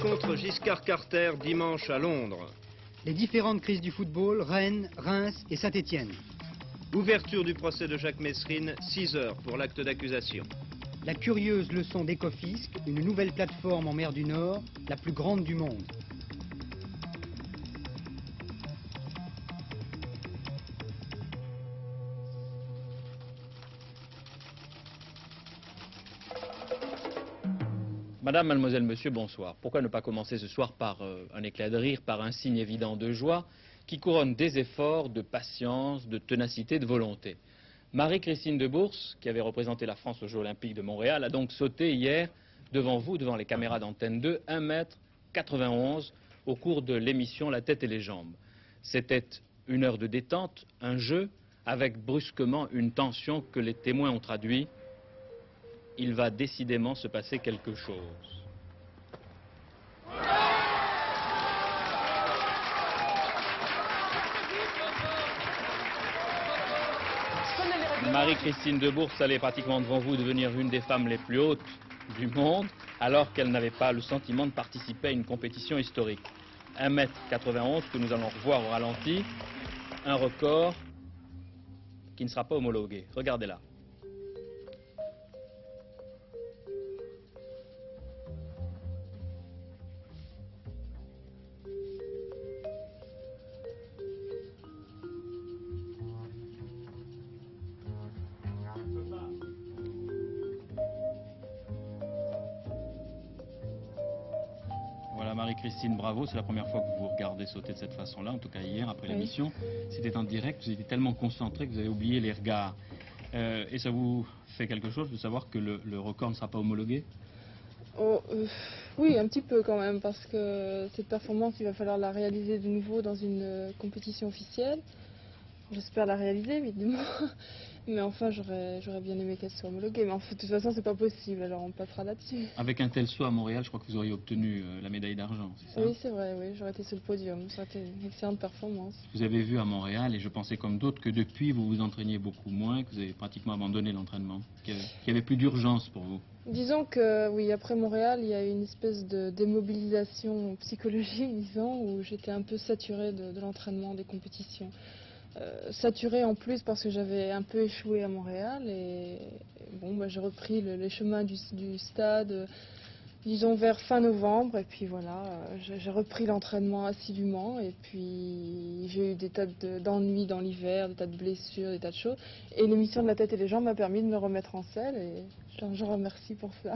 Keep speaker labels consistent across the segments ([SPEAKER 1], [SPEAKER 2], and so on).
[SPEAKER 1] Rencontre Giscard-Carter dimanche à Londres.
[SPEAKER 2] Les différentes crises du football, Rennes, Reims et Saint-Étienne.
[SPEAKER 1] Ouverture du procès de Jacques Messrine, 6 heures pour l'acte d'accusation.
[SPEAKER 2] La curieuse leçon d'Ecofisc, une nouvelle plateforme en mer du Nord, la plus grande du monde.
[SPEAKER 3] Madame, mademoiselle, monsieur, bonsoir. Pourquoi ne pas commencer ce soir par un éclat de rire, par un signe évident de joie qui couronne des efforts, de patience, de ténacité, de volonté. Marie-Christine de Bourse, qui avait représenté la France aux Jeux Olympiques de Montréal, a donc sauté hier devant vous, devant les caméras d'Antenne 2, 1,91 m au cours de l'émission La tête et les jambes. C'était une heure de détente, un jeu, avec brusquement une tension que les témoins ont traduit. Il va décidément se passer quelque chose. Marie-Christine de Bourse allait pratiquement devant vous devenir une des femmes les plus hautes du monde, alors qu'elle n'avait pas le sentiment de participer à une compétition historique. 1,91 m que nous allons revoir au ralenti, un record qui ne sera pas homologué. Regardez-la. Voilà, Marie-Christine, bravo, c'est la première fois que vous vous regardez sauter de cette façon-là, en tout cas hier, après l'émission. C'était en direct, vous étiez tellement concentré que vous avez oublié les regards. Et ça vous fait quelque chose de savoir que le record ne sera pas homologué?
[SPEAKER 4] Oui, un petit peu quand même, parce que cette performance, il va falloir la réaliser de nouveau dans une compétition officielle. J'espère la réaliser, évidemment. Mais enfin, j'aurais bien aimé qu'elle soit homologuée. Mais de toute façon, c'est pas possible, alors on passera là-dessus.
[SPEAKER 3] Avec un tel saut à Montréal, je crois que vous auriez obtenu la médaille d'argent, c'est ça?
[SPEAKER 4] Oui, c'est vrai, oui, j'aurais été sur le podium. Ça aurait été une excellente performance.
[SPEAKER 3] Vous avez vu à Montréal, et je pensais comme d'autres, que depuis, vous vous entraîniez beaucoup moins, que vous avez pratiquement abandonné l'entraînement, qu'il y avait plus d'urgence pour vous.
[SPEAKER 4] Disons que, oui, après Montréal, il y a eu une espèce de démobilisation psychologique, disons, où j'étais un peu saturée de l'entraînement, des compétitions. Saturée en plus parce que j'avais un peu échoué à Montréal et bon, j'ai repris les chemins du stade, disons vers fin novembre, et puis voilà, j'ai repris l'entraînement assidûment, et puis j'ai eu des tas d'ennuis dans l'hiver, des tas de blessures, des tas de choses, et l'émission de La tête et les jambes m'a permis de me remettre en selle, et je remercie pour ça.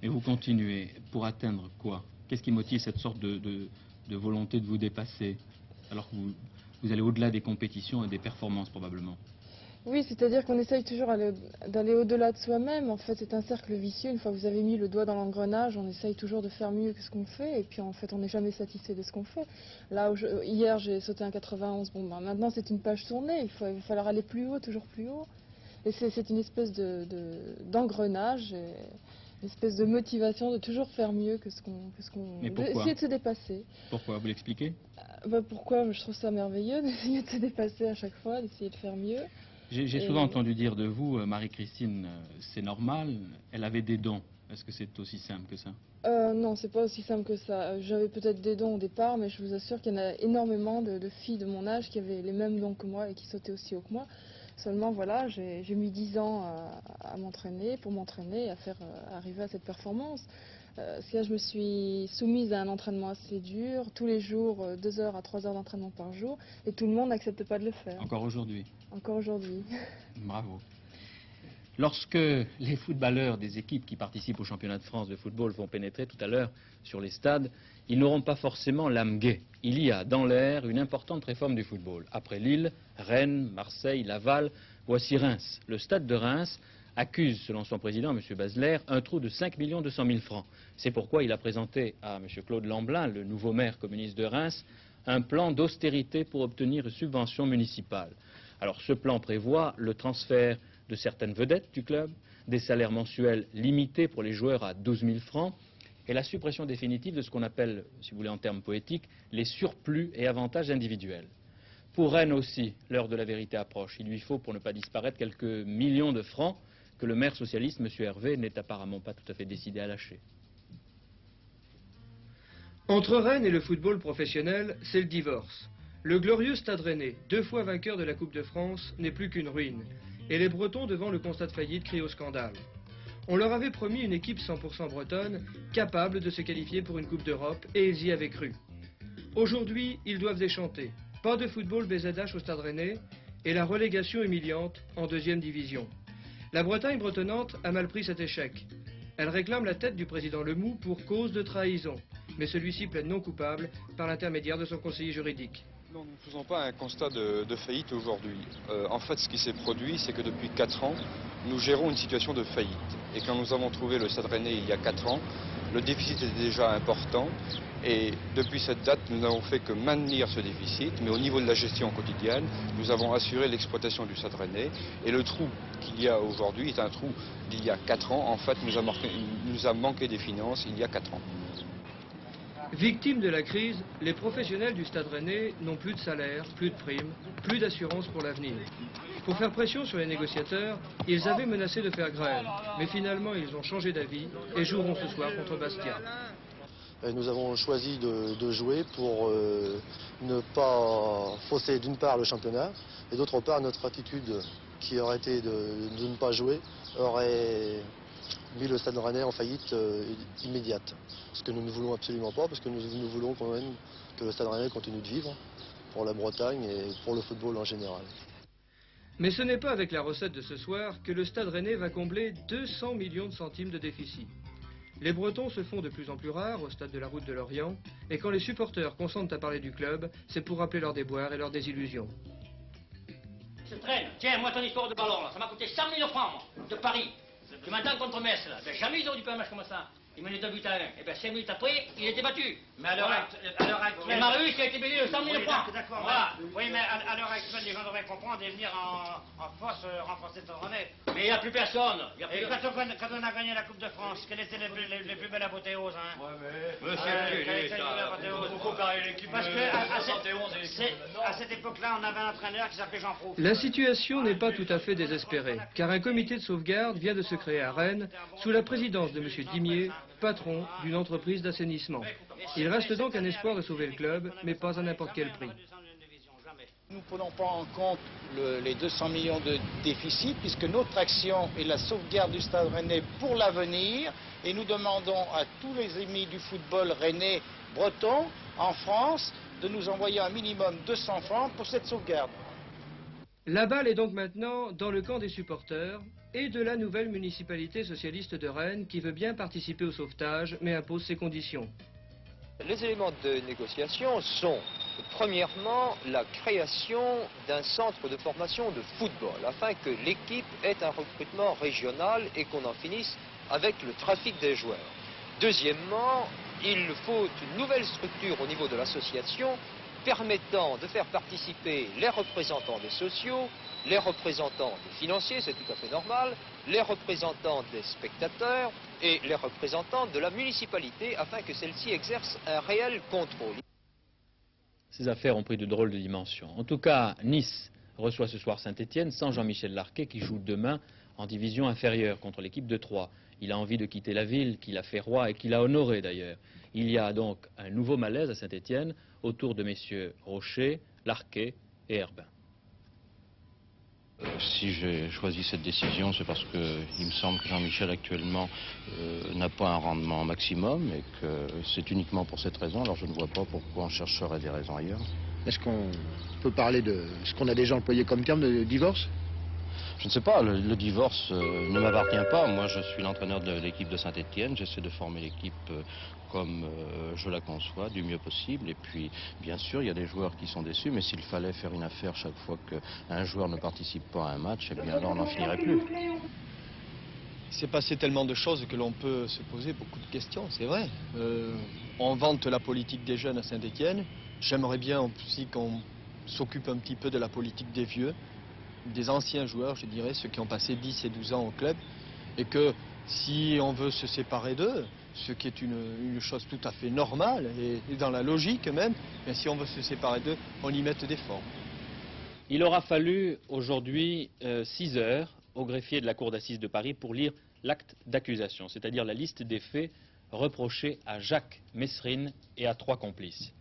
[SPEAKER 3] Mais vous continuez, pour atteindre quoi? Qu'est-ce qui motive cette sorte de volonté de vous dépasser, alors que vous allez au-delà des compétitions et des performances probablement?
[SPEAKER 4] Oui, c'est-à-dire qu'on essaye toujours d'aller au-delà de soi-même. En fait, c'est un cercle vicieux. Une fois que vous avez mis le doigt dans l'engrenage, on essaye toujours de faire mieux que ce qu'on fait. Et puis, en fait, on n'est jamais satisfait de ce qu'on fait. Là, hier, j'ai sauté un 91. Bon, ben, maintenant, c'est une page tournée. Il va falloir aller plus haut, toujours plus haut. Et c'est une espèce d'engrenage, une espèce de motivation de toujours faire mieux que ce qu'on...
[SPEAKER 3] Mais pourquoi?
[SPEAKER 4] Essayer de se dépasser.
[SPEAKER 3] Pourquoi? Vous l'expliquez?
[SPEAKER 4] Pourquoi? Je trouve ça merveilleux d'essayer de se dépasser à chaque fois, d'essayer de faire mieux.
[SPEAKER 3] J'ai souvent entendu dire de vous, Marie-Christine, c'est normal, elle avait des dons. Est-ce que c'est aussi simple que ça?
[SPEAKER 4] Non, c'est pas aussi simple que ça. J'avais peut-être des dons au départ, mais je vous assure qu'il y en a énormément de filles de mon âge qui avaient les mêmes dons que moi et qui sautaient aussi haut que moi. Seulement, voilà, j'ai mis 10 ans à m'entraîner, pour m'entraîner et à faire arriver à cette performance. Je me suis soumise à un entraînement assez dur, tous les jours, 2 heures à 3 heures d'entraînement par jour, et tout le monde n'accepte pas de le faire.
[SPEAKER 3] Encore aujourd'hui?
[SPEAKER 4] Encore aujourd'hui.
[SPEAKER 3] Bravo. Lorsque les footballeurs des équipes qui participent au championnat de France de football vont pénétrer tout à l'heure sur les stades, ils n'auront pas forcément l'âme gaie. Il y a dans l'air une importante réforme du football. Après Lille, Rennes, Marseille, Laval, voici Reims. Le stade de Reims accuse, selon son président, M. Basler, un trou de 5 200 000 francs. C'est pourquoi il a présenté à M. Claude Lamblin, le nouveau maire communiste de Reims, un plan d'austérité pour obtenir une subvention municipale. Alors ce plan prévoit le transfert de certaines vedettes du club, des salaires mensuels limités pour les joueurs à 12 000 francs et la suppression définitive de ce qu'on appelle, si vous voulez en termes poétiques, les surplus et avantages individuels. Pour Rennes aussi, l'heure de la vérité approche. Il lui faut, pour ne pas disparaître, quelques millions de francs que le maire socialiste, M. Hervé, n'est apparemment pas tout à fait décidé à lâcher.
[SPEAKER 5] Entre Rennes et le football professionnel, c'est le divorce. Le glorieux Stade Rennais, 2 fois vainqueur de la Coupe de France, n'est plus qu'une ruine. Et les Bretons, devant le constat de faillite, crient au scandale. On leur avait promis une équipe 100% bretonne, capable de se qualifier pour une Coupe d'Europe, et ils y avaient cru. Aujourd'hui, ils doivent déchanter. Pas de football BZH au Stade Rennais, et la relégation humiliante en 2e division. La Bretagne bretonnante a mal pris cet échec. Elle réclame la tête du président Lemoux pour cause de trahison, mais celui-ci plaide non coupable par l'intermédiaire de son conseiller juridique.
[SPEAKER 6] Non, nous ne faisons pas un constat de faillite aujourd'hui. En fait, ce qui s'est produit, c'est que depuis 4 ans, nous gérons une situation de faillite. Et quand nous avons trouvé le Stade Rennais il y a 4 ans, le déficit était déjà important. Et depuis cette date, nous n'avons fait que maintenir ce déficit. Mais au niveau de la gestion quotidienne, nous avons assuré l'exploitation du Stade Rennais. Et le trou qu'il y a aujourd'hui est un trou d'il y a 4 ans. En fait, nous a manqué des finances il y a 4 ans.
[SPEAKER 5] Victimes de la crise, les professionnels du Stade Rennais n'ont plus de salaire, plus de primes, plus d'assurance pour l'avenir. Pour faire pression sur les négociateurs, ils avaient menacé de faire grève. Mais finalement, ils ont changé d'avis et joueront ce soir contre Bastia.
[SPEAKER 7] Nous avons choisi de jouer pour ne pas fausser d'une part le championnat et d'autre part notre attitude qui aurait été de ne pas jouer aurait mis le Stade Rennais en faillite immédiate. Ce que nous ne voulons absolument pas, parce que nous voulons quand même que le Stade Rennais continue de vivre pour la Bretagne et pour le football en général.
[SPEAKER 5] Mais ce n'est pas avec la recette de ce soir que le Stade Rennais va combler 200 millions de centimes de déficit. Les Bretons se font de plus en plus rares au stade de la Route de Lorient, et quand les supporters consentent à parler du club, c'est pour rappeler leurs déboires et leurs désillusions.
[SPEAKER 8] Je traîne. Tiens, moi ton histoire de ballon, là, ça m'a coûté 100 000 francs, moi, de Paris. Tu m'entends contre Metz, là. Ben, jamais ils ont dû faire un match comme ça. Ils menaient 2 buts à 1. Et bien 5 minutes après, il était battu.
[SPEAKER 9] Mais à l'heure actuelle...
[SPEAKER 8] Et Marius qui a été payé 100 000 francs.
[SPEAKER 9] D'accord, voilà. Oui, mais à l'heure actuelle, les gens devraient comprendre et venir en force renforcer ton Rennais.
[SPEAKER 8] Mais il n'y a plus personne.
[SPEAKER 9] Et quand on a gagné la Coupe de France, quelles étaient les plus belles apothéoses, hein?
[SPEAKER 8] Ouais, mais... Monsieur,
[SPEAKER 9] comparer l'équipe parce que à cette époque-là, on avait un entraîneur qui s'appelait Jean Prouve.
[SPEAKER 5] La situation n'est pas tout à fait désespérée, car un comité de sauvegarde vient de se créer à Rennes, sous la présidence de M. Dimier, patron d'une entreprise d'assainissement. Il reste donc un espoir de sauver le club, mais pas à n'importe quel prix.
[SPEAKER 10] Nous ne prenons pas en compte les 200 millions de déficit, puisque notre action est la sauvegarde du Stade Rennais pour l'avenir, et nous demandons à tous les amis du football rennais breton en France de nous envoyer un minimum 200 francs pour cette sauvegarde.
[SPEAKER 5] La balle est donc maintenant dans le camp des supporters et de la nouvelle municipalité socialiste de Rennes qui veut bien participer au sauvetage mais impose ses conditions.
[SPEAKER 11] Les éléments de négociation sont, premièrement, la création d'un centre de formation de football afin que l'équipe ait un recrutement régional et qu'on en finisse avec le trafic des joueurs. Deuxièmement, il faut une nouvelle structure au niveau de l'association permettant de faire participer les représentants des sociaux, les représentants des financiers, c'est tout à fait normal, les représentants des spectateurs et les représentants de la municipalité afin que celle-ci exerce un réel contrôle.
[SPEAKER 3] Ces affaires ont pris de drôles de dimensions. En tout cas, Nice reçoit ce soir Saint-Étienne sans Jean-Michel Larquet qui joue demain en division inférieure contre l'équipe de Troyes. Il a envie de quitter la ville, qu'il a fait roi et qu'il a honoré d'ailleurs. Il y a donc un nouveau malaise à Saint-Étienne autour de messieurs Rocher, Larquet et Herbin.
[SPEAKER 12] Si j'ai choisi cette décision, c'est parce qu'il me semble que Jean-Michel actuellement n'a pas un rendement maximum et que c'est uniquement pour cette raison. Alors je ne vois pas pourquoi on chercherait des raisons ailleurs.
[SPEAKER 13] Est-ce qu'on peut parler de ce qu'on a déjà employé comme terme de divorce?
[SPEAKER 12] Je ne sais pas, le divorce ne m'appartient pas. Moi, je suis l'entraîneur de l'équipe de Saint-Étienne. J'essaie de former l'équipe comme je la conçois, du mieux possible. Et puis, bien sûr, il y a des joueurs qui sont déçus. Mais s'il fallait faire une affaire chaque fois qu'un joueur ne participe pas à un match, eh bien là, on n'en finirait plus.
[SPEAKER 14] Il s'est passé tellement de choses que l'on peut se poser beaucoup de questions, c'est vrai. On vante la politique des jeunes à Saint-Étienne. J'aimerais bien aussi qu'on s'occupe un petit peu de la politique des vieux, des anciens joueurs, je dirais, ceux qui ont passé 10 et 12 ans au club, et que si on veut se séparer d'eux, ce qui est une chose tout à fait normale et dans la logique même, bien si on veut se séparer d'eux, on y mette des formes.
[SPEAKER 3] Il aura fallu aujourd'hui 6 heures au greffier de la cour d'assises de Paris pour lire l'acte d'accusation, c'est-à-dire la liste des faits reproché à Jacques Messrine et à 3 complices.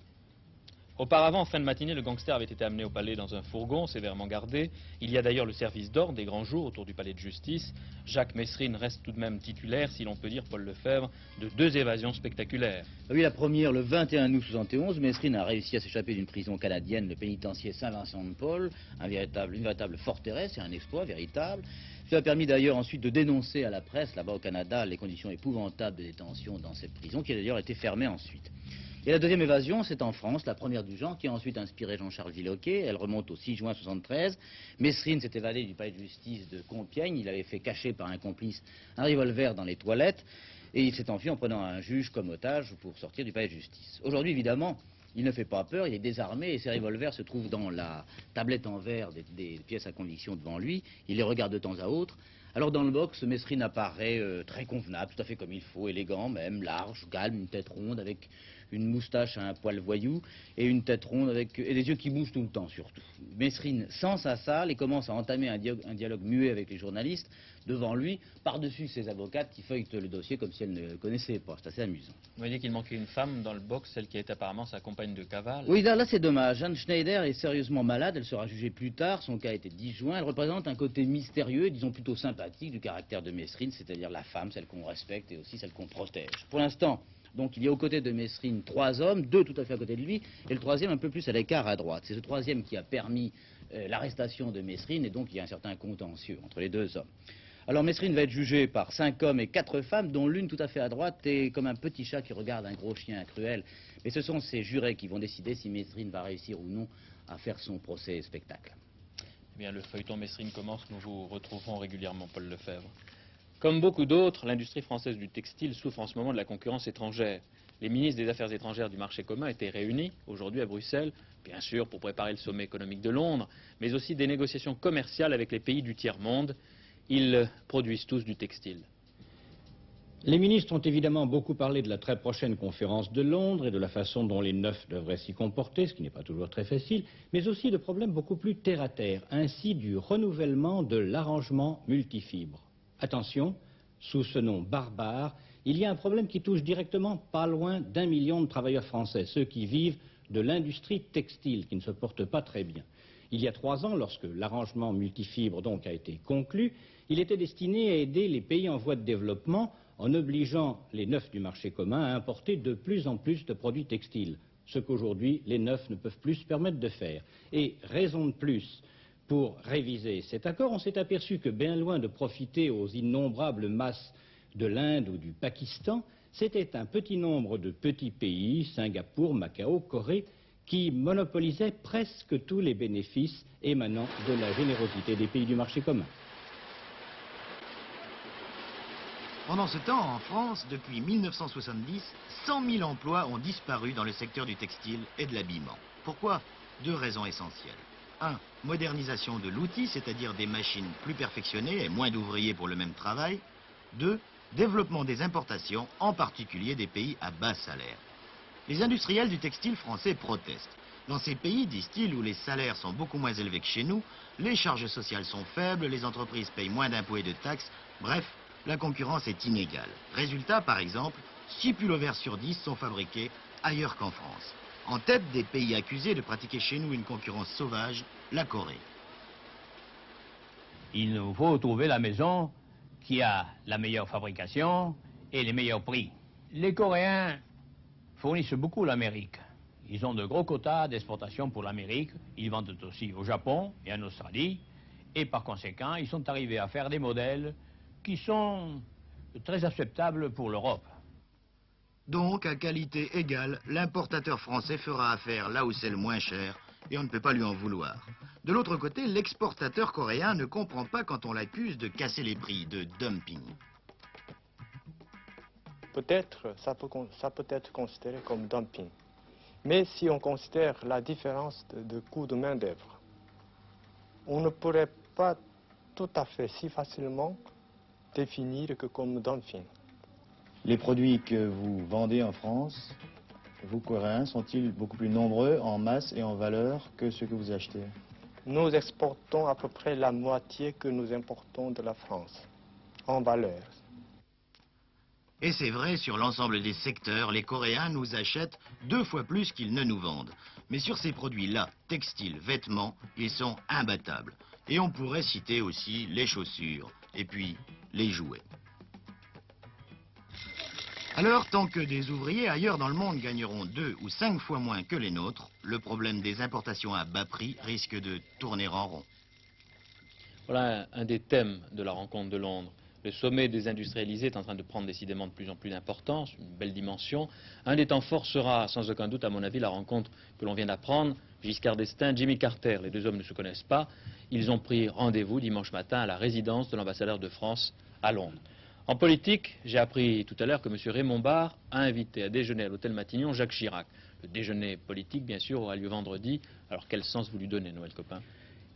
[SPEAKER 3] Auparavant, en fin de matinée, le gangster avait été amené au palais dans un fourgon sévèrement gardé. Il y a d'ailleurs le service d'ordre des grands jours autour du palais de justice. Jacques Messrine reste tout de même titulaire, si l'on peut dire, Paul Lefebvre, de 2 évasions spectaculaires.
[SPEAKER 15] Oui, la première, le 21 août 1971, Messrine a réussi à s'échapper d'une prison canadienne, le pénitencier Saint-Vincent-de-Paul, une véritable forteresse, c'est un exploit véritable. Cela a permis d'ailleurs ensuite de dénoncer à la presse, là-bas au Canada, les conditions épouvantables de détention dans cette prison, qui a d'ailleurs été fermée ensuite. Et la deuxième évasion, c'est en France, la première du genre, qui a ensuite inspiré Jean-Charles Villequet. Elle remonte au 6 juin 1973. Messrine s'est évadé du palais de justice de Compiègne. Il avait fait cacher par un complice un revolver dans les toilettes. Et il s'est enfui en prenant un juge comme otage pour sortir du palais de justice. Aujourd'hui, évidemment, il ne fait pas peur, il est désarmé et ses revolvers se trouvent dans la tablette en verre des pièces à conviction devant lui. Il les regarde de temps à autre. Alors dans le box, Messrine apparaît très convenable, tout à fait comme il faut, élégant même, large, calme, une tête ronde avec une moustache à un poil voyou et une tête ronde et des yeux qui bougent tout le temps surtout. Messrine sent sa salle et commence à entamer un dialogue muet avec les journalistes devant lui, par-dessus ses avocates qui feuilletent le dossier comme si elles ne le connaissaient pas. C'est assez amusant.
[SPEAKER 3] Vous voyez qu'il manquait une femme dans le box, celle qui est apparemment sa compagne de cavale.
[SPEAKER 15] Oui, là c'est dommage. Anne Schneider est sérieusement malade, elle sera jugée plus tard, son cas a été disjoint. Elle représente un côté mystérieux et disons plutôt sympathique du caractère de Messrine, c'est-à-dire la femme, celle qu'on respecte et aussi celle qu'on protège. Pour l'instant, donc il y a aux côtés de Messrine 3 hommes, 2 tout à fait à côté de lui, et le troisième un peu plus à l'écart à droite. C'est ce troisième qui a permis l'arrestation de Messrine, et donc il y a un certain contentieux entre les 2 hommes. Alors Messrine va être jugé par 5 hommes et 4 femmes, dont l'une tout à fait à droite est comme un petit chat qui regarde un gros chien cruel. Mais ce sont ces jurés qui vont décider si Messrine va réussir ou non à faire son procès spectacle.
[SPEAKER 3] Eh bien, le feuilleton Messrine commence, nous vous retrouverons régulièrement, Paul Lefebvre. Comme beaucoup d'autres, l'industrie française du textile souffre en ce moment de la concurrence étrangère. Les ministres des Affaires étrangères du marché commun étaient réunis aujourd'hui à Bruxelles, bien sûr pour préparer le sommet économique de Londres, mais aussi des négociations commerciales avec les pays du tiers-monde. Ils produisent tous du textile.
[SPEAKER 16] Les ministres ont évidemment beaucoup parlé de la très prochaine conférence de Londres et de la façon dont les 9 devraient s'y comporter, ce qui n'est pas toujours très facile, mais aussi de problèmes beaucoup plus terre-à-terre, ainsi du renouvellement de l'arrangement multifibre. Attention, sous ce nom barbare, il y a un problème qui touche directement pas loin d'1 million de travailleurs français, ceux qui vivent de l'industrie textile, qui ne se porte pas très bien. Il y a 3 ans, lorsque l'arrangement multifibre donc a été conclu, il était destiné à aider les pays en voie de développement en obligeant les 9 du marché commun à importer de plus en plus de produits textiles, ce qu'aujourd'hui les 9 ne peuvent plus se permettre de faire. Et raison de plus, pour réviser cet accord, on s'est aperçu que bien loin de profiter aux innombrables masses de l'Inde ou du Pakistan, c'était un petit nombre de petits pays, Singapour, Macao, Corée, qui monopolisait presque tous les bénéfices émanant de la générosité des pays du marché commun.
[SPEAKER 17] Pendant ce temps, en France, depuis 1970, 100 000 emplois ont disparu dans le secteur du textile et de l'habillement. Pourquoi? 2 raisons essentielles. 1. Modernisation de l'outil, c'est-à-dire des machines plus perfectionnées et moins d'ouvriers pour le même travail. 2. Développement des importations, en particulier des pays à bas salaire. Les industriels du textile français protestent. Dans ces pays, disent-ils, où les salaires sont beaucoup moins élevés que chez nous, les charges sociales sont faibles, les entreprises payent moins d'impôts et de taxes, bref, la concurrence est inégale. Résultat, par exemple, 6 pullovers sur 10 sont fabriqués ailleurs qu'en France. En tête des pays accusés de pratiquer chez nous une concurrence sauvage, la Corée.
[SPEAKER 18] Il nous faut trouver la maison qui a la meilleure fabrication et les meilleurs prix. Les Coréens fournissent beaucoup l'Amérique. Ils ont de gros quotas d'exportation pour l'Amérique. Ils vendent aussi au Japon et en Australie. Et par conséquent, ils sont arrivés à faire des modèles qui sont très acceptables pour l'Europe.
[SPEAKER 17] Donc, à qualité égale, l'importateur français fera affaire là où c'est le moins cher, et on ne peut pas lui en vouloir. De l'autre côté, l'exportateur coréen ne comprend pas quand on l'accuse de casser les prix, de dumping.
[SPEAKER 19] Peut-être, ça peut être considéré comme dumping. Mais si on considère la différence de coût de main-d'œuvre, on ne pourrait pas tout à fait si facilement définir que comme dumping.
[SPEAKER 20] Les produits que vous vendez en France, vous Coréens, sont-ils beaucoup plus nombreux en masse et en valeur que ceux que vous achetez?
[SPEAKER 19] Nous exportons à peu près la moitié que nous importons de la France, en valeur.
[SPEAKER 17] Et c'est vrai, sur l'ensemble des secteurs, les Coréens nous achètent 2 fois plus qu'ils ne nous vendent. Mais sur ces produits-là, textiles, vêtements, ils sont imbattables. Et on pourrait citer aussi les chaussures, et puis les jouets. Alors, tant que des ouvriers ailleurs dans le monde gagneront 2 ou 5 fois moins que les nôtres, le problème des importations à bas prix risque de tourner en rond.
[SPEAKER 3] Voilà un des thèmes de la rencontre de Londres. Le sommet des industrialisés est en train de prendre décidément de plus en plus d'importance, une belle dimension. Un des temps forts sera sans aucun doute, à mon avis, la rencontre que l'on vient d'apprendre. Giscard d'Estaing, Jimmy Carter, les deux hommes ne se connaissent pas. Ils ont pris rendez-vous dimanche matin à la résidence de l'ambassadeur de France à Londres. En politique, j'ai appris tout à l'heure que M. Raymond Barre a invité à déjeuner à l'hôtel Matignon Jacques Chirac. Le déjeuner politique, bien sûr, aura lieu vendredi. Alors quel sens vous lui donnez, Noël Copin?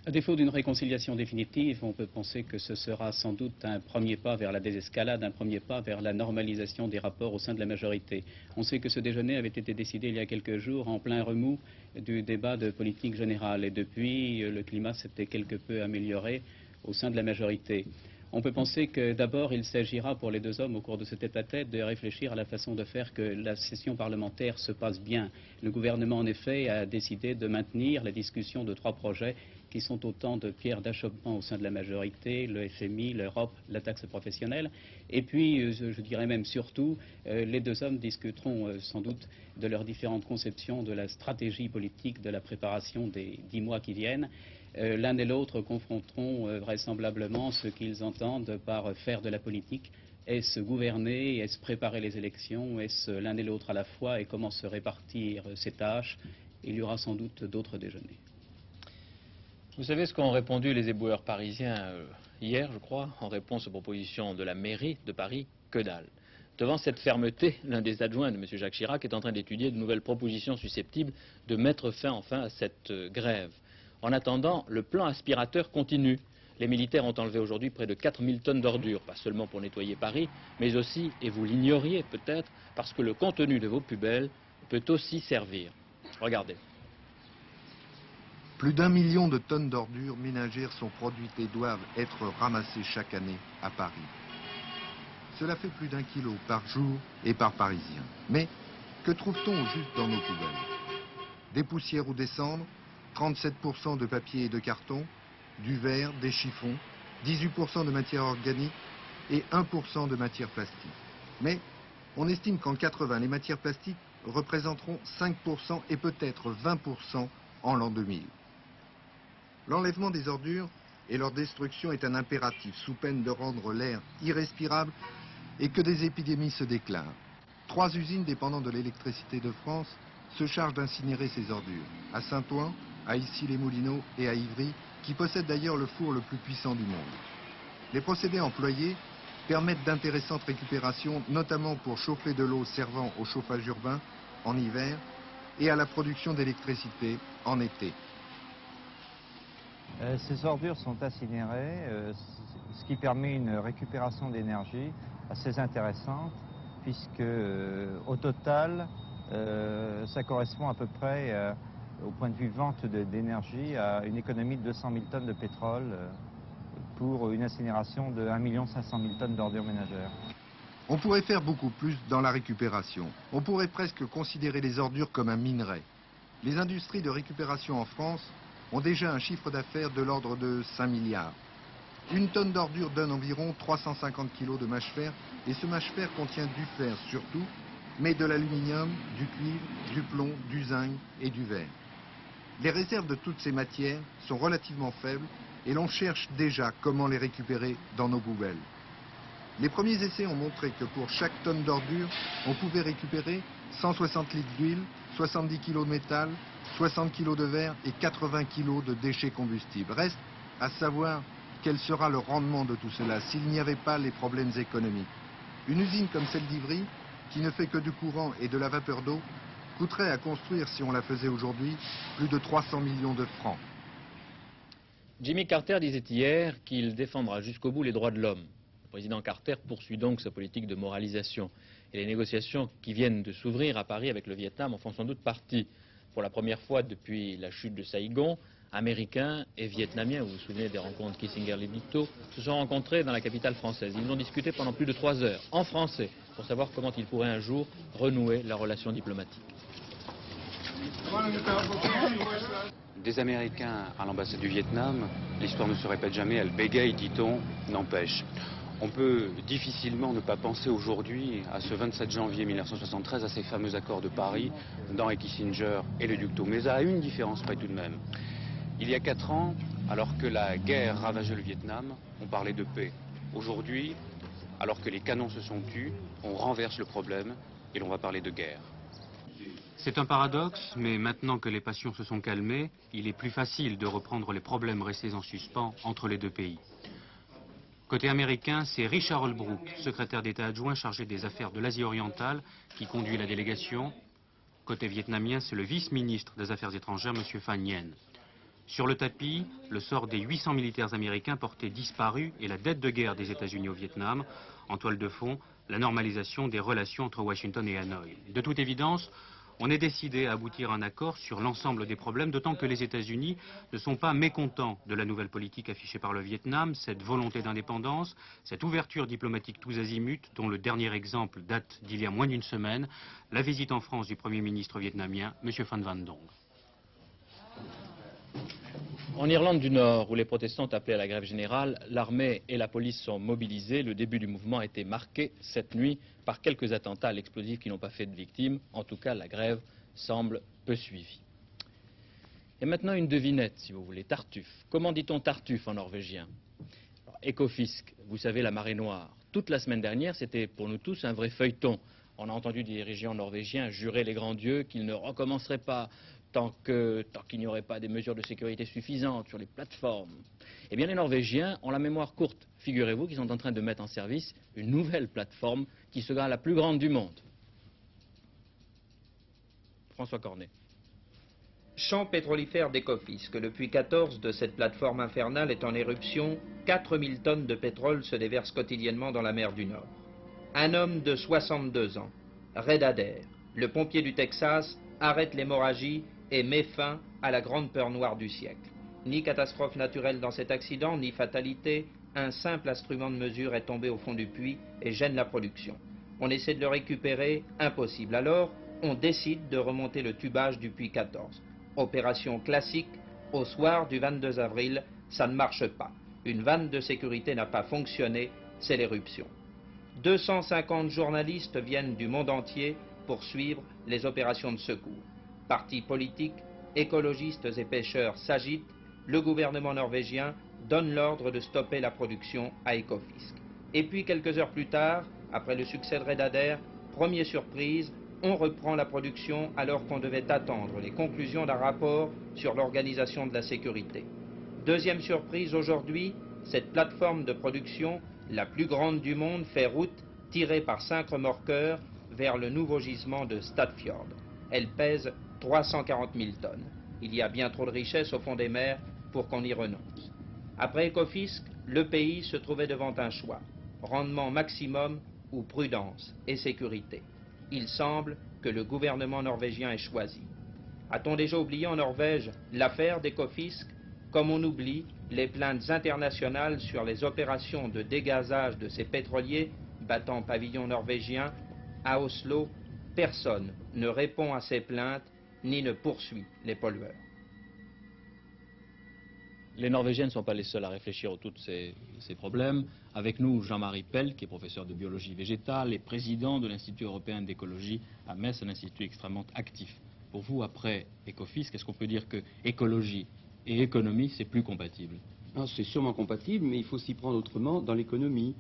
[SPEAKER 21] À défaut d'une réconciliation définitive, on peut penser que ce sera sans doute un premier pas vers la désescalade, un premier pas vers la normalisation des rapports au sein de la majorité. On sait que ce déjeuner avait été décidé il y a quelques jours en plein remous du débat de politique générale. Et depuis, le climat s'était quelque peu amélioré au sein de la majorité. On peut penser que d'abord il s'agira pour les deux hommes au cours de ce tête-à-tête de réfléchir à la façon de faire que la session parlementaire se passe bien. Le gouvernement en effet a décidé de maintenir la discussion de 3 projets qui sont autant de pierres d'achoppement au sein de la majorité, le FMI, l'Europe, la taxe professionnelle. Et puis, je dirais même surtout, les deux hommes discuteront sans doute de leurs différentes conceptions de la stratégie politique de la préparation des 10 mois qui viennent. L'un et l'autre confronteront vraisemblablement ce qu'ils entendent par faire de la politique. Est-ce gouverner, est-ce préparer les élections, est-ce l'un et l'autre à la fois, et comment se répartir ces tâches? Il y aura sans doute d'autres déjeuners.
[SPEAKER 3] Vous savez ce qu'ont répondu les éboueurs parisiens hier, je crois, en réponse aux propositions de la mairie de Paris? Que dalle. Devant cette fermeté, l'un des adjoints de M. Jacques Chirac est en train d'étudier de nouvelles propositions susceptibles de mettre fin enfin à cette grève. En attendant, le plan aspirateur continue. Les militaires ont enlevé aujourd'hui près de 4000 tonnes d'ordures, pas seulement pour nettoyer Paris, mais aussi, et vous l'ignoriez peut-être, parce que le contenu de vos poubelles peut aussi servir. Regardez.
[SPEAKER 22] Plus d'1 million de tonnes d'ordures ménagères sont produites et doivent être ramassées chaque année à Paris. Cela fait plus d'1 kilo par jour et par Parisien. Mais que trouve-t-on au juste dans nos poubelles? Des poussières ou des cendres, 37% de papier et de carton, du verre, des chiffons, 18% de matière organique et 1% de matière plastique. Mais on estime qu'en 80, les matières plastiques représenteront 5% et peut-être 20% en l'an 2000. L'enlèvement des ordures et leur destruction est un impératif sous peine de rendre l'air irrespirable et que des épidémies se déclarent. 3 usines dépendantes de l'électricité de France se chargent d'incinérer ces ordures. À Saint-Ouen, à Issy-les-Moulineaux et à Ivry, qui possèdent d'ailleurs le four le plus puissant du monde. Les procédés employés permettent d'intéressantes récupérations, notamment pour chauffer de l'eau servant au chauffage urbain en hiver et à la production d'électricité en été.
[SPEAKER 23] Ces ordures sont incinérées, ce qui permet une récupération d'énergie assez intéressante, puisque au total, ça correspond à peu près, au point de vue vente d'énergie, à une économie de 200 000 tonnes de pétrole pour une incinération de 1 500 000 tonnes d'ordures ménagères.
[SPEAKER 22] On pourrait faire beaucoup plus dans la récupération. On pourrait presque considérer les ordures comme un minerai. Les industries de récupération en France ont déjà un chiffre d'affaires de l'ordre de 5 milliards. Une tonne d'ordures donne environ 350 kg de mâche-fer, et ce mâche-fer contient du fer surtout, mais de l'aluminium, du cuivre, du plomb, du zinc et du verre. Les réserves de toutes ces matières sont relativement faibles et l'on cherche déjà comment les récupérer dans nos poubelles. Les premiers essais ont montré que pour chaque tonne d'ordures, on pouvait récupérer 160 litres d'huile, 70 kg de métal, 60 kg de verre et 80 kg de déchets combustibles. Reste à savoir quel sera le rendement de tout cela s'il n'y avait pas les problèmes économiques. Une usine comme celle d'Ivry, qui ne fait que du courant et de la vapeur d'eau, coûterait à construire, si on la faisait aujourd'hui, plus de 300 millions de francs.
[SPEAKER 3] Jimmy Carter disait hier qu'il défendra jusqu'au bout les droits de l'homme. Le président Carter poursuit donc sa politique de moralisation. Et les négociations qui viennent de s'ouvrir à Paris avec le Vietnam en font sans doute partie. Pour la première fois depuis la chute de Saïgon, Américains et Vietnamiens, vous vous souvenez des rencontres Kissinger-Libito, se sont rencontrés dans la capitale française. Ils ont discuté pendant plus de 3 heures, en français, pour savoir comment ils pourraient un jour renouer la relation diplomatique.
[SPEAKER 1] Des Américains à l'ambassade du Vietnam, l'histoire ne se répète jamais, elle bégaye, dit-on, n'empêche. On peut difficilement ne pas penser aujourd'hui à ce 27 janvier 1973, à ces fameux accords de Paris, d'Henry Kissinger et le duc Tho. Mais à une différence près tout de même. Il y a 4 ans, alors que la guerre ravageait le Vietnam, on parlait de paix. Aujourd'hui, alors que les canons se sont tus, on renverse le problème et l'on va parler de guerre. C'est un paradoxe, mais maintenant que les passions se sont calmées, il est plus facile de reprendre les problèmes restés en suspens entre les deux pays. Côté américain, c'est Richard Holbrooke, secrétaire d'État adjoint chargé des affaires de l'Asie orientale, qui conduit la délégation. Côté vietnamien, c'est le vice-ministre des Affaires étrangères, M. Phan Nguyen. Sur le tapis, le sort des 800 militaires américains portés disparus et la dette de guerre des États-Unis au Vietnam. En toile de fond, la normalisation des relations entre Washington et Hanoï. De toute évidence, on est décidé à aboutir à un accord sur l'ensemble des problèmes, d'autant que les États-Unis ne sont pas mécontents de la nouvelle politique affichée par le Vietnam, cette volonté d'indépendance, cette ouverture diplomatique tous azimuts, dont le dernier exemple date d'il y a moins d'une semaine, la visite en France du Premier ministre vietnamien, M. Phan Van Dong.
[SPEAKER 3] En Irlande du Nord, où les protestants ont appelé à la grève générale, l'armée et la police sont mobilisées. Le début du mouvement a été marqué cette nuit par quelques attentats à l'explosif qui n'ont pas fait de victimes. En tout cas, la grève semble peu suivie. Et maintenant une devinette, si vous voulez, Tartuffe. Comment dit-on Tartuffe en norvégien? Ekofisk, vous savez, la marée noire. Toute la semaine dernière, c'était pour nous tous un vrai feuilleton. On a entendu des dirigeants norvégiens jurer les grands dieux qu'ils ne recommenceraient pas tant qu'il n'y aurait pas des mesures de sécurité suffisantes sur les plateformes. Eh bien, les Norvégiens ont la mémoire courte. Figurez-vous qu'ils sont en train de mettre en service une nouvelle plateforme qui sera la plus grande du monde. François Cornet.
[SPEAKER 2] Champ pétrolifère d'Ecofisk. Le puits 14 de cette plateforme infernale est en éruption. 4000 tonnes de pétrole se déversent quotidiennement dans la mer du Nord. Un homme de 62 ans, Red Adair, le pompier du Texas, arrête l'hémorragie et met fin à la grande peur noire du siècle. Ni catastrophe naturelle dans cet accident, ni fatalité, un simple instrument de mesure est tombé au fond du puits et gêne la production. On essaie de le récupérer, impossible. Alors, on décide de remonter le tubage du puits 14. Opération classique, au soir du 22 avril, ça ne marche pas. Une vanne de sécurité n'a pas fonctionné, c'est l'éruption. 250 journalistes viennent du monde entier pour suivre les opérations de secours. Partis politiques, écologistes et pêcheurs s'agitent. Le gouvernement norvégien donne l'ordre de stopper la production à Ekofisk. Et puis quelques heures plus tard, après le succès de Red Adair, première surprise, on reprend la production alors qu'on devait attendre les conclusions d'un rapport sur l'organisation de la sécurité. Deuxième surprise aujourd'hui, cette plateforme de production, la plus grande du monde, fait route, tirée par 5 remorqueurs, vers le nouveau gisement de Statfjord. Elle pèse 340 000 tonnes. Il y a bien trop de richesses au fond des mers pour qu'on y renonce. Après Ekofisk, le pays se trouvait devant un choix. Rendement maximum ou prudence et sécurité. Il semble que le gouvernement norvégien ait choisi. A-t-on déjà oublié en Norvège l'affaire d'Ekofisk, comme on oublie les plaintes internationales sur les opérations de dégazage de ces pétroliers battant pavillon norvégien à Oslo? Personne ne répond à ces plaintes ni ne poursuit les pollueurs.
[SPEAKER 3] Les Norvégiens ne sont pas les seuls à réfléchir à tous ces problèmes. Avec nous, Jean-Marie Pell, qui est professeur de biologie végétale et président de l'Institut européen d'écologie à Metz, un institut extrêmement actif. Pour vous, après Ekofisk, est-ce qu'on peut dire que écologie et économie, c'est plus compatible?
[SPEAKER 4] C'est sûrement compatible, mais il faut s'y prendre autrement dans l'économie.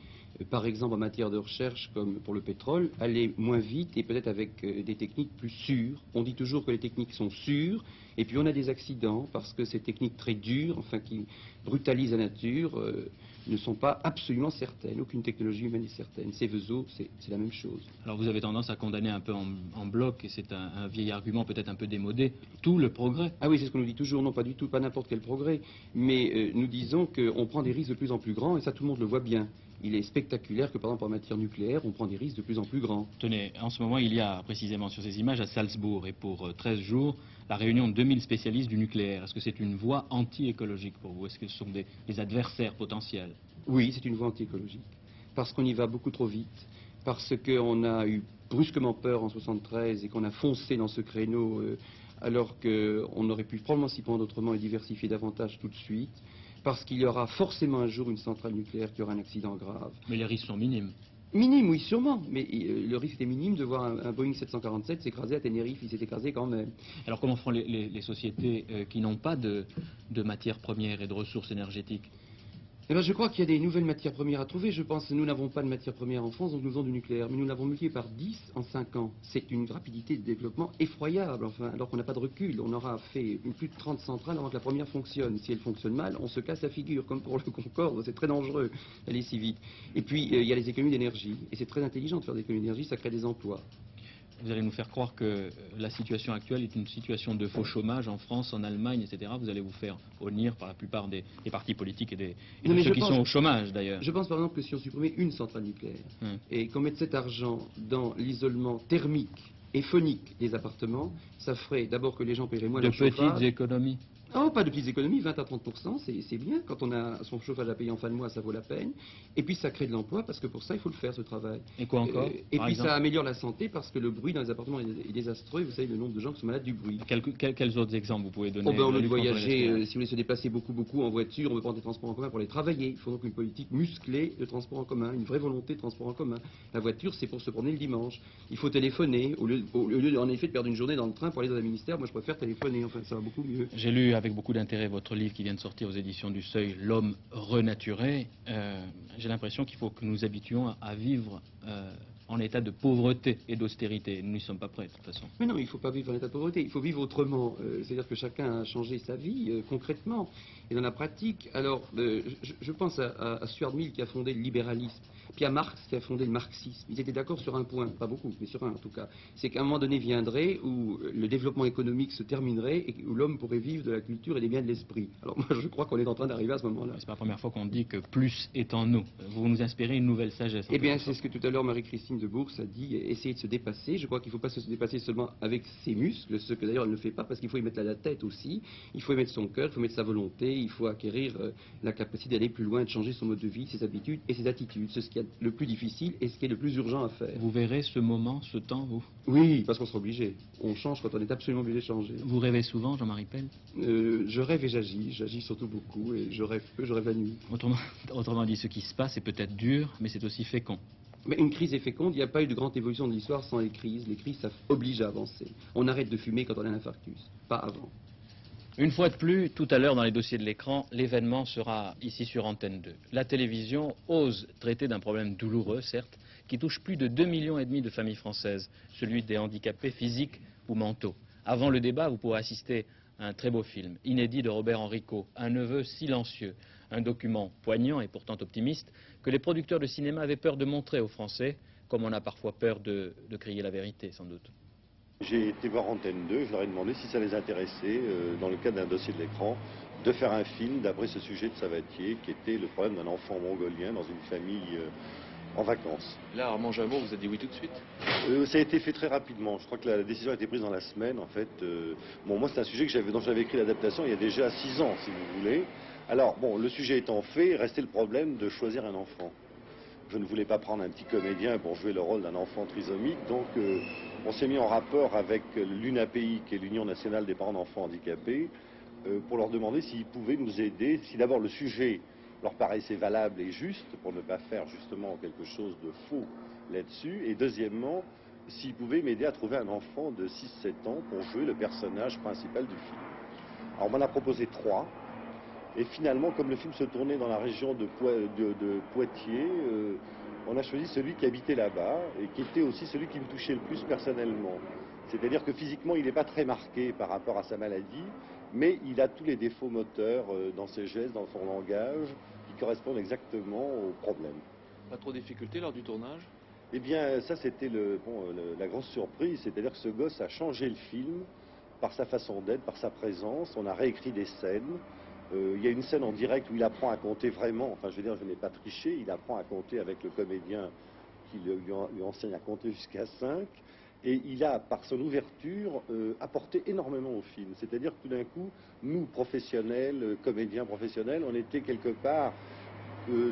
[SPEAKER 4] Par exemple, en matière de recherche, comme pour le pétrole, aller moins vite et peut-être avec des techniques plus sûres. On dit toujours que les techniques sont sûres, et puis on a des accidents parce que ces techniques très dures, enfin qui brutalisent la nature, ne sont pas absolument certaines. Aucune technologie humaine est certaine. Céveso, c'est la même chose.
[SPEAKER 3] Alors vous avez tendance à condamner un peu en bloc, et c'est un vieil argument peut-être un peu démodé, tout le progrès.
[SPEAKER 4] Ah oui, c'est ce qu'on nous dit toujours, non pas du tout, pas n'importe quel progrès, mais nous disons qu'on prend des risques de plus en plus grands, et ça tout le monde le voit bien. il est spectaculaire que, par exemple, en matière nucléaire, on prend des risques de plus en plus grands.
[SPEAKER 3] Tenez, en ce moment, il y a précisément sur ces images à Salzbourg, et pour 13 jours, la réunion de 2000 spécialistes du nucléaire. Est-ce que c'est une voie anti-écologique pour vous? Est-ce que ce sont des adversaires potentiels?
[SPEAKER 4] Oui, c'est une voie anti-écologique. Parce qu'on y va beaucoup trop vite, parce qu'on a eu brusquement peur en 1973 et qu'on a foncé dans ce créneau alors qu'on aurait pu probablement s'y prendre autrement et diversifier davantage tout de suite, parce qu'il y aura forcément un jour une centrale nucléaire qui aura un accident grave.
[SPEAKER 3] Mais les risques sont minimes.
[SPEAKER 4] Minime, oui, sûrement, mais le risque était minime de voir un Boeing 747 s'écraser à Tenerife, il s'est écrasé quand même.
[SPEAKER 3] Alors comment feront les sociétés qui n'ont pas de matières premières et de ressources énergétiques?
[SPEAKER 4] Eh bien, je crois qu'il y a des nouvelles matières premières à trouver. Je pense que nous n'avons pas de matières premières en France, donc nous faisons du nucléaire. Mais nous l'avons multiplié par 10 en 5 ans. C'est une rapidité de développement effroyable, enfin, alors qu'on n'a pas de recul. On aura fait plus de 30 centrales avant que la première fonctionne. Si elle fonctionne mal, on se casse la figure, comme pour le Concorde. C'est très dangereux d'aller si vite. Et puis, il y a les économies d'énergie. Et c'est très intelligent de faire des économies d'énergie, ça crée des emplois.
[SPEAKER 3] Vous allez nous faire croire que la situation actuelle est une situation de faux chômage en France, en Allemagne, etc. Vous allez vous faire honnir par la plupart des partis politiques et de ceux qui sont au chômage, d'ailleurs.
[SPEAKER 4] Je pense par exemple que si on supprimait une centrale nucléaire et qu'on mette cet argent dans l'isolement thermique et phonique des appartements, ça ferait d'abord que les gens paieraient moins leur chauffage.
[SPEAKER 3] De petites économies.
[SPEAKER 4] Oh, pas de petites économies, 20 à 30%, c'est bien. Quand on a son chauffage à payer en fin de mois, ça vaut la peine. Et puis ça crée de l'emploi, parce que pour ça, il faut le faire, ce travail.
[SPEAKER 3] Et quoi encore
[SPEAKER 4] Et puis ça améliore la santé, parce que le bruit dans les appartements est désastreux. Vous savez le nombre de gens qui sont malades du bruit.
[SPEAKER 3] Quels autres exemples vous pouvez donner?
[SPEAKER 4] On veut voyager, si vous voulez se déplacer beaucoup en voiture, on veut prendre des transports en commun pour les travailler. Il faut donc une politique musclée de transport en commun, une vraie volonté de transport en commun. La voiture, c'est pour se promener le dimanche. Il faut téléphoner, au lieu en effet de perdre une journée dans le train pour aller dans un ministère. Moi, je préfère téléphoner, enfin, ça va beaucoup mieux.
[SPEAKER 3] J'ai lu avec beaucoup d'intérêt votre livre qui vient de sortir aux éditions du Seuil, L'homme renaturé. J'ai l'impression qu'il faut que nous habitions à vivre en état de pauvreté et d'austérité. Nous n'y sommes pas prêts, de toute façon.
[SPEAKER 4] Mais non, il ne faut pas vivre en état de pauvreté, il faut vivre autrement. C'est-à-dire que chacun a changé sa vie concrètement et dans la pratique. Alors, je pense à Stuart Mill qui a fondé le libéralisme, puis à Marx qui a fondé le marxisme. Ils étaient d'accord sur un point, pas beaucoup, mais sur un en tout cas. C'est qu'à un moment donné viendrait où le développement économique se terminerait et où l'homme pourrait vivre de la culture et des biens de l'esprit. Alors moi, je crois qu'on est en train d'arriver à ce moment-là.
[SPEAKER 3] C'est pas la première fois qu'on dit que plus est en nous. Vous nous inspirez une nouvelle sagesse.
[SPEAKER 4] Eh bien, c'est ce que tout à l'heure Marie-Christine de Bourse a dit, essayer de se dépasser. Je crois qu'il ne faut pas se dépasser seulement avec ses muscles, ce que d'ailleurs elle ne fait pas, parce qu'il faut y mettre la tête aussi. Il faut y mettre son cœur, il faut mettre sa volonté, il faut acquérir la capacité d'aller plus loin, de changer son mode de vie, ses habitudes et ses attitudes. C'est ce qui est le plus difficile et ce qui est le plus urgent à faire.
[SPEAKER 3] Vous verrez ce moment, ce temps, vous?
[SPEAKER 4] Oui, parce qu'on sera obligé. On change quand on est absolument obligé de changer.
[SPEAKER 3] Vous rêvez souvent, Jean-Marie Pell?
[SPEAKER 4] Je rêve et j'agis. J'agis surtout beaucoup et je rêve peu, je rêve la nuit.
[SPEAKER 3] Autrement dit, ce qui se passe est peut-être dur, mais c'est aussi fécond.
[SPEAKER 4] Mais une crise est féconde, il n'y a pas eu de grande évolution de l'histoire sans les crises. Les crises, ça oblige à avancer. On arrête de fumer quand on a un infarctus, pas avant.
[SPEAKER 3] Une fois de plus, tout à l'heure dans les dossiers de l'écran, l'événement sera ici sur Antenne 2. La télévision ose traiter d'un problème douloureux, certes, qui touche plus de 2,5 millions de familles françaises, celui des handicapés physiques ou mentaux. Avant le débat, vous pourrez assister à un très beau film, inédit de Robert Enrico, Un neveu silencieux, un document poignant et pourtant optimiste que les producteurs de cinéma avaient peur de montrer aux Français, comme on a parfois peur de crier la vérité, sans doute.
[SPEAKER 6] J'ai été voir Antenne 2, je leur ai demandé si ça les intéressait, dans le cadre d'un dossier de l'écran, de faire un film d'après ce sujet de Savatier, qui était le problème d'un enfant mongolien dans une famille en vacances.
[SPEAKER 7] Là, Armand Jameau vous a dit oui tout de suite?
[SPEAKER 6] Ça a été fait très rapidement. Je crois que la décision a été prise dans la semaine, en fait. Bon, moi, c'est un sujet dont j'avais écrit l'adaptation il y a déjà 6 ans, si vous voulez. Alors, bon, le sujet étant fait, restait le problème de choisir un enfant. Je ne voulais pas prendre un petit comédien pour jouer le rôle d'un enfant trisomique, donc on s'est mis en rapport avec l'UNAPI, qui est l'Union nationale des parents d'enfants handicapés, pour leur demander s'ils pouvaient nous aider, si d'abord le sujet leur paraissait valable et juste, pour ne pas faire justement quelque chose de faux là-dessus, et deuxièmement, s'ils pouvaient m'aider à trouver un enfant de 6-7 ans pour jouer le personnage principal du film. Alors on m'en a proposé 3. Et finalement, comme le film se tournait dans la région de Poitiers, on a choisi celui qui habitait là-bas et qui était aussi celui qui me touchait le plus personnellement. C'est-à-dire que physiquement, il n'est pas très marqué par rapport à sa maladie, mais il a tous les défauts moteurs dans ses gestes, dans son langage, qui correspondent exactement au problème.
[SPEAKER 7] Pas trop de difficultés lors du tournage?
[SPEAKER 6] Eh bien, ça, c'était la grosse surprise. C'est-à-dire que ce gosse a changé le film par sa façon d'être, par sa présence. On a réécrit des scènes. Il y a une scène en direct où il apprend à compter vraiment, enfin je veux dire, je n'ai pas triché, il apprend à compter avec le comédien qui lui enseigne à compter jusqu'à 5. Et il a, par son ouverture, apporté énormément au film. C'est-à-dire que tout d'un coup, nous, professionnels, comédiens professionnels, on était quelque part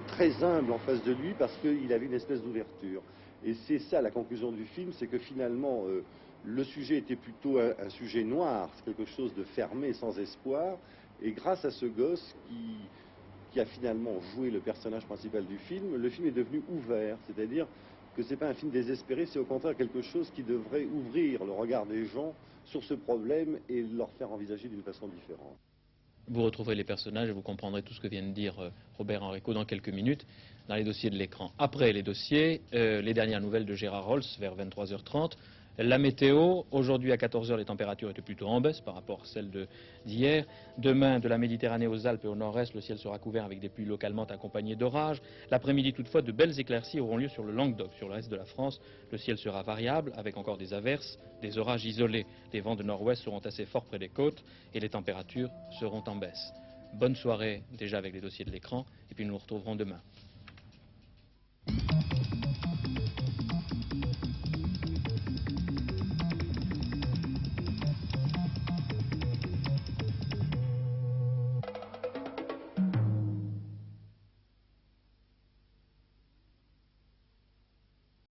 [SPEAKER 6] très humbles en face de lui parce qu'il avait une espèce d'ouverture. Et c'est ça la conclusion du film, c'est que finalement, le sujet était plutôt un sujet noir, c'est quelque chose de fermé, sans espoir. Et grâce à ce gosse qui a finalement joué le personnage principal du film, le film est devenu ouvert, c'est-à-dire que ce n'est pas un film désespéré, c'est au contraire quelque chose qui devrait ouvrir le regard des gens sur ce problème et leur faire envisager d'une façon différente.
[SPEAKER 3] Vous retrouverez les personnages et vous comprendrez tout ce que vient de dire Robert Enrico dans quelques minutes dans les dossiers de l'écran. Après les dossiers, les dernières nouvelles de Gérard Rolls vers 23h30. La météo, aujourd'hui à 14h, les températures étaient plutôt en baisse par rapport à celles d'hier. Demain, de la Méditerranée aux Alpes et au nord-est, le ciel sera couvert avec des pluies localement accompagnées d'orages. L'après-midi, toutefois, de belles éclaircies auront lieu sur le Languedoc. Sur le reste de la France, le ciel sera variable avec encore des averses, des orages isolés. Les vents de nord-ouest seront assez forts près des côtes et les températures seront en baisse. Bonne soirée déjà avec les dossiers de l'écran et puis nous nous retrouverons demain.